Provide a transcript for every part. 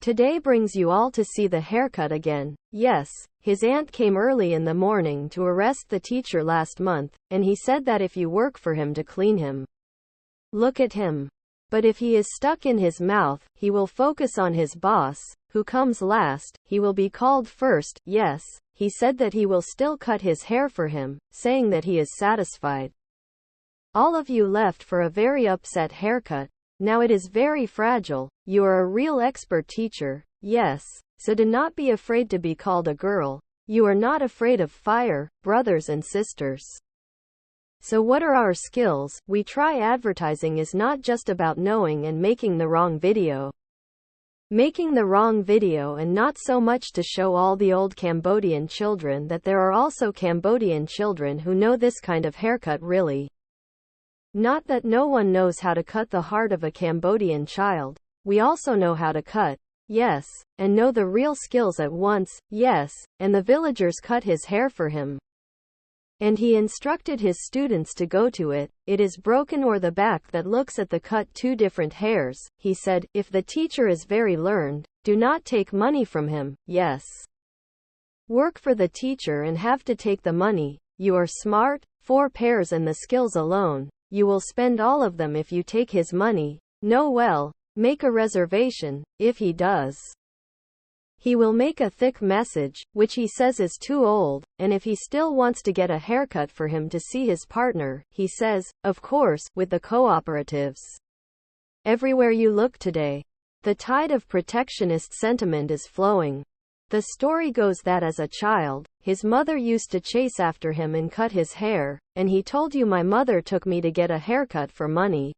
Today brings you all to see the haircut again. Yes, his aunt came early in the morning to arrest the teacher last month, and he said that if you work for him to clean him, look at him. But if he is stuck in his mouth, he will focus on his boss, who comes last, he will be called first. Yes, he said that he will still cut his hair for him, saying that he is satisfied. All of you left for a very upset haircut. Now it is very fragile. You are a real expert teacher. Yes, so do not be afraid to be called a girl. You are not afraid of fire, brothers and sisters. So what are our skills? We try advertising is not just about knowing and making the wrong video. Making the wrong video, and not so much to show all the old Cambodian children that there are also Cambodian children who know this kind of haircut really. Not that no one knows how to cut the heart of a Cambodian child. We also know how to cut, yes, and know the real skills at once, yes, and the villagers cut his hair for him. And he instructed his students to go to it. It is broken or the back that looks at the cut two different hairs. He said, if the teacher is very learned, do not take money from him. Yes. Work for the teacher and have to take the money. You are smart, 4 pairs and the skills alone. You will spend all of them if you take his money. No, well, make a reservation. If he does, he will make a thick message, which he says is too old, and if he still wants to get a haircut for him to see his partner, he says, of course, with the co-operatives. Everywhere you look today, the tide of protectionist sentiment is flowing. The story goes that as a child, his mother used to chase after him and cut his hair, and he told you my mother took me to get a haircut for money.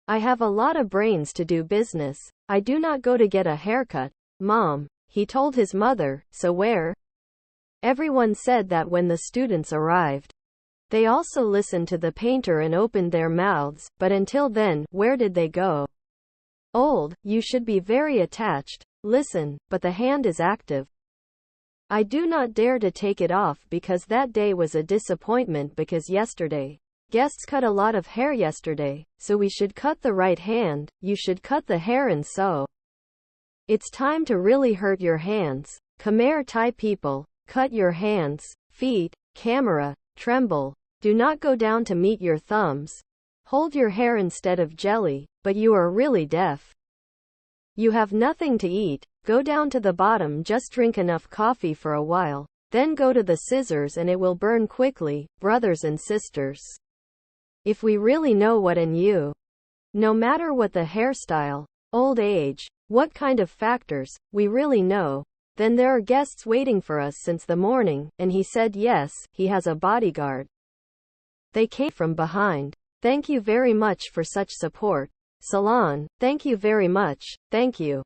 I have a lot of brains to do business. I do not go to get a haircut, Mom, he told his mother, so where? Everyone said that when the students arrived. They also listened to the painter and opened their mouths, but until then, where did they go? Old, you should be very attached. Listen, but the hand is active. I do not dare to take it off because that day was a disappointment because yesterday, guests cut a lot of hair yesterday, so we should cut the right hand, you should cut the hair and sew. It's time to really hurt your hands. Khmer-Thai people, cut your hands, feet, camera, tremble. Do not go down to meet your thumbs. Hold your hair instead of jelly, but you are really deaf. You have nothing to eat. Go down to the bottom, just drink enough coffee for a while. Then go to the scissors and it will burn quickly, brothers and sisters. If we really know what and you, no matter what the hairstyle, old age, what kind of factors, we really know, then there are guests waiting for us since the morning, and he said yes, he has a bodyguard. They came from behind. Thank you very much for such support. Salon, thank you very much, thank you.